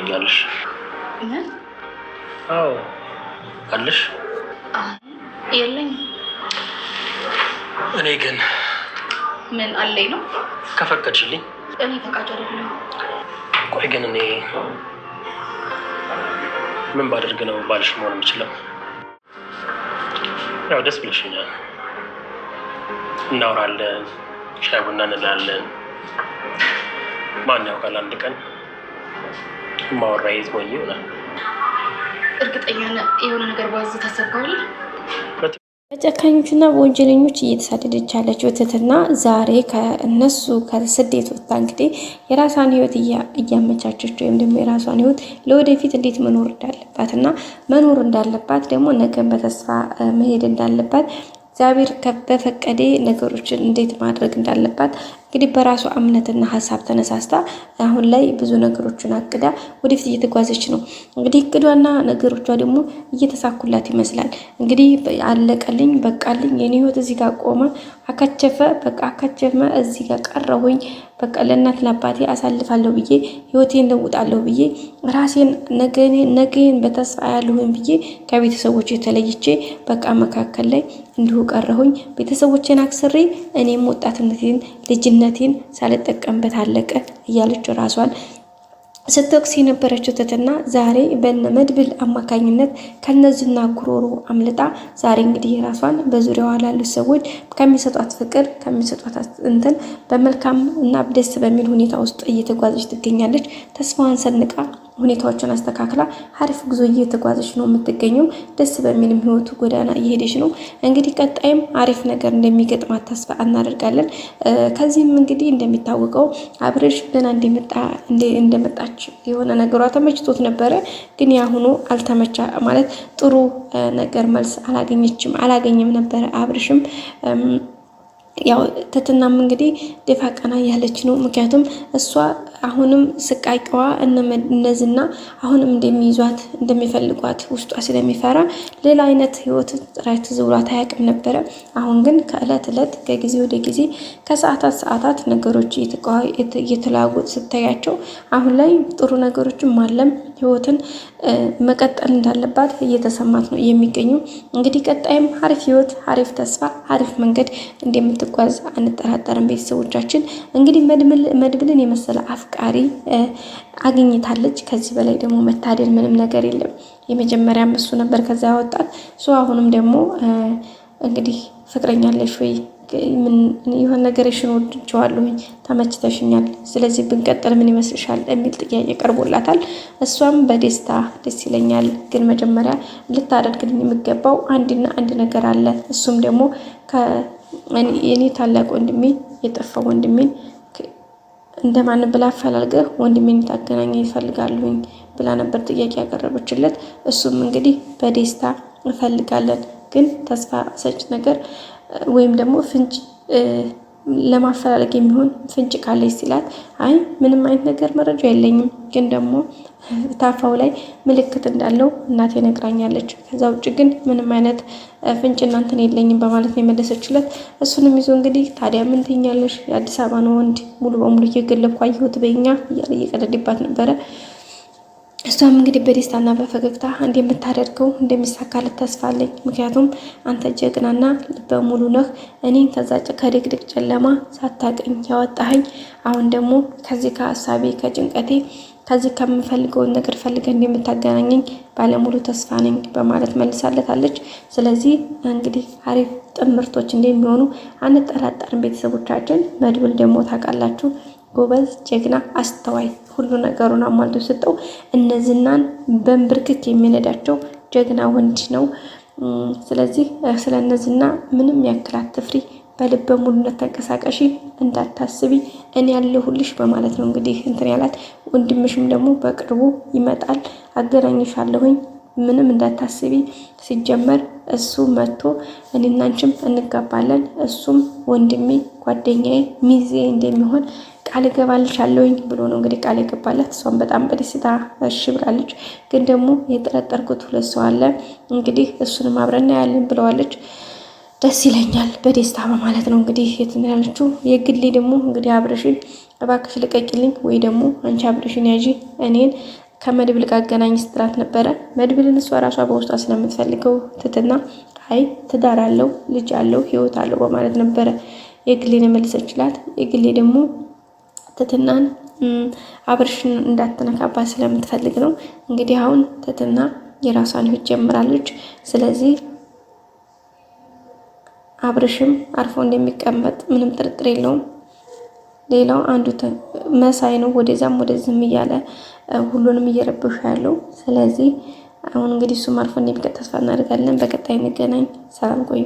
ትፈልጊያለሽ? ምን? አዎ አለሽ? የለኝም። እኔ ግን ምን አለኝ ነው? ከፈቀድሽልኝ። እኔ ፈቃድ አይደለም። ቆይ ግን እኔ ምን ባደርግ ነው ባልሽ መሆን የምችለው? ያው ደስ ብለሽኛል፣ እናወራለን፣ ሻይ ቡና እንላለን። ማን ያውቃል አንድ ቀን ማወራ ይዝሞኝ ይሆናል። እርግጠኛ የሆነ ነገር ባዝ ታሰብከዋለህ? በጨካኞችና በወንጀለኞች እየተሳደደች ያለችው ትህትና ዛሬ ከእነሱ ከስደት ወጥታ እንግዲህ የራሷን ህይወት እያመቻቸች ወይም ደግሞ የራሷን ህይወት ለወደፊት እንዴት መኖር እንዳለባት እና መኖር እንዳለባት ደግሞ ነገን በተስፋ መሄድ እንዳለባት እግዚአብሔር በፈቀደ ነገሮችን እንዴት ማድረግ እንዳለባት እንግዲህ በራሷ እምነትና ሀሳብ ተነሳስታ አሁን ላይ ብዙ ነገሮችን አቅዳ ወደፊት እየተጓዘች ነው። እንግዲህ እቅዷና ነገሮቿ ደግሞ እየተሳኩላት ይመስላል። እንግዲህ አለቀልኝ፣ በቃልኝ፣ የኔ ህይወት እዚህ ጋር ቆመ፣ አካቸፈ፣ በቃ አካቸፈ፣ እዚህ ጋር ቀረሁኝ፣ በቃ ለእናት ለአባቴ አሳልፋለሁ ብዬ ህይወቴን ለውጣለሁ ብዬ ራሴን ነገን በተስፋ ያለሁኝ ብዬ ከቤተሰቦች የተለይቼ በቃ መካከል ላይ እንዲሁ ቀረሁኝ። ቤተሰቦቼን አክስሬ እኔም ወጣትነቴን ልጅነቴን ሳልጠቀምበት አለቀ እያለች ራሷን ስትወቅስ የነበረችው ትህትና ዛሬ በነ መድብል አማካኝነት ከነዚህና ጉሮሮ አምልጣ ዛሬ እንግዲህ ራሷን በዙሪያዋ ላሉ ሰዎች ከሚሰጧት ፍቅር ከሚሰጧት እንትን በመልካም እና ደስ በሚል ሁኔታ ውስጥ እየተጓዘች ትገኛለች። ተስፋዋን ሰንቃ ሁኔታዎችን አስተካክላ አሪፍ ጉዞ እየተጓዘች ነው የምትገኘው። ደስ በሚልም ህይወቱ ጎዳና እየሄደች ነው። እንግዲህ ቀጣይም አሪፍ ነገር እንደሚገጥማት ተስፋ እናደርጋለን። ከዚህም እንግዲህ እንደሚታወቀው አብርሽ ገና እንደመጣች የሆነ ነገሯ ተመችቶት ነበረ። ግን ያሁኑ አልተመቻ ማለት ጥሩ ነገር መልስ አላገኘም ነበረ። አብርሽም ያው ትህትናም እንግዲህ ደፋ ቀና ያለች ነው። ምክንያቱም እሷ አሁንም ስቃይቀዋ እነዚህና አሁንም እንደሚይዟት እንደሚፈልጓት ውስጧ ስለሚፈራ ሌላ አይነት ህይወት ጥራት ዝውራት አያውቅም ነበረ። አሁን ግን ከእለት እለት ከጊዜ ወደ ጊዜ ከሰዓታት ሰዓታት ነገሮች እየተለዋወጡ ስታያቸው አሁን ላይ ጥሩ ነገሮችን ማለም ህይወትን መቀጠል እንዳለባት እየተሰማት ነው የሚገኙ። እንግዲህ ቀጣይም አሪፍ ህይወት፣ አሪፍ ተስፋ፣ አሪፍ መንገድ እንደምትጓዝ አንጠራጠርም። ቤተሰቦቻችን እንግዲህ መድብልን የመሰለ አፍቃሪ አግኝታለች። ከዚህ በላይ ደግሞ መታደል ምንም ነገር የለም። የመጀመሪያም እሱ ነበር ከዛ ያወጣት እሱ። አሁንም ደግሞ እንግዲህ ፍቅረኛለሽ ወይ የሆነ ነገርሽን ወድጄዋለሁኝ፣ ተመችተሽኛል፣ ስለዚህ ብንቀጥል ምን ይመስልሻል የሚል ጥያቄ ቀርቦላታል። እሷም በደስታ ደስ ይለኛል፣ ግን መጀመሪያ ልታደርግልኝ የሚገባው አንድና አንድ ነገር አለ። እሱም ደግሞ የኔ ታላቅ ወንድሜ የጠፋው ወንድሜን እንደማን ብላ አፈላልገህ ወንድሜን ታገናኘ ይፈልጋሉኝ ብላ ነበር ጥያቄ ያቀረበችለት። እሱም እንግዲህ በደስታ እንፈልጋለን፣ ግን ተስፋ ሰጭ ነገር ወይም ደግሞ ፍንጭ ለማፈላለግ የሚሆን ፍንጭ ካለች ሲላት፣ አይ ምንም አይነት ነገር መረጃ የለኝም፣ ግን ደግሞ ታፋው ላይ ምልክት እንዳለው እናቴ ነግራኛለች። ከዛ ውጭ ግን ምንም አይነት ፍንጭ እናንተን የለኝም በማለት ነው የመለሰችለት። እሱንም ይዞ እንግዲህ ታዲያ ምን ትኛለሽ? የአዲስ አበባ ነው ወንድ ሙሉ በሙሉ እየገለብኩ አየሁት በኛ እያለ እየቀለድባት ነበረ። እሷም እንግዲህ በደስታና በፈገግታ እንደምታደርገው እንደሚሳካለት ተስፋ አለኝ። ምክንያቱም አንተ ጀግናና ልበ ሙሉ ነህ። እኔን ከዛ ከድቅድቅ ጨለማ ሳታቀኝ ያወጣኸኝ፣ አሁን ደግሞ ከዚህ ከሀሳቤ ከጭንቀቴ ከዚህ ከምፈልገውን ነገር ፈልገህ እንደምታገናኘኝ ባለሙሉ ተስፋ ነኝ በማለት መልሳለታለች። ስለዚህ እንግዲህ አሪፍ ጥምርቶች እንደሚሆኑ አንጠራጠርም። ቤተሰቦቻችን መድብል ደግሞ ታውቃላችሁ ጎበዝ፣ ጀግና፣ አስተዋይ ሁሉ ነገሩን አሟልቶ ሰጠው። እነዚህናን በንብርክክ የሚነዳቸው ጀግና ወንድ ነው። ስለዚህ ስለ እነዚህና ምንም ያክል አትፍሪ፣ በልበ ሙሉነት ተንቀሳቀሺ፣ እንዳታስቢ እኔ ያለሁልሽ በማለት ነው እንግዲህ እንትን ያላት። ወንድምሽም ደግሞ በቅርቡ ይመጣል፣ አገናኝሻለሁኝ፣ ምንም እንዳታስቢ። ሲጀመር እሱ መጥቶ እኔና አንቺም እንጋባለን፣ እሱም ወንድሜ ጓደኛዬ ሚዜ እንደሚሆን ቃል እገባልሻለሁኝ ብሎ ነው እንግዲህ ቃል የገባላት። እሷም በጣም በደስታ እሺ ብላለች። ግን ደግሞ የጠረጠርኩት ሁለት ሰው አለ፣ እንግዲህ እሱንም አብረን እናያለን ብለዋለች። ደስ ይለኛል በደስታ በማለት ነው እንግዲህ ያለችው። የግሌ ደግሞ እንግዲህ አብርሽን እባክሽ ልቀቂልኝ፣ ወይ ደግሞ አንቺ አብርሽን ያዢ፣ እኔን ከመድብል ጋር አገናኝ ስትላት ነበረ። መድብልን እሷ ራሷ በውስጧ ስለምትፈልገው ትትና አይ ትዳር አለው ልጅ አለው ህይወት አለው በማለት ነበረ የግሌን የመለሰችላት። የግሌ ደግሞ ትትናን አብርሽን እንዳትነካባት ስለምትፈልግ ነው። እንግዲህ አሁን ትትና የራሷን ህይወት ጀምራለች። ስለዚህ አብርሽም አርፎ እንደሚቀመጥ ምንም ጥርጥር የለውም። ሌላው አንዱ መሳይ ነው፣ ወደዛም ወደዚህም እያለ ሁሉንም እየረበሹ ያለው። ስለዚህ አሁን እንግዲህ እሱም አርፎ እንደሚቀመጥ ተስፋ እናደርጋለን። በቀጣይ እንገናኝ። ሰላም ቆዩ።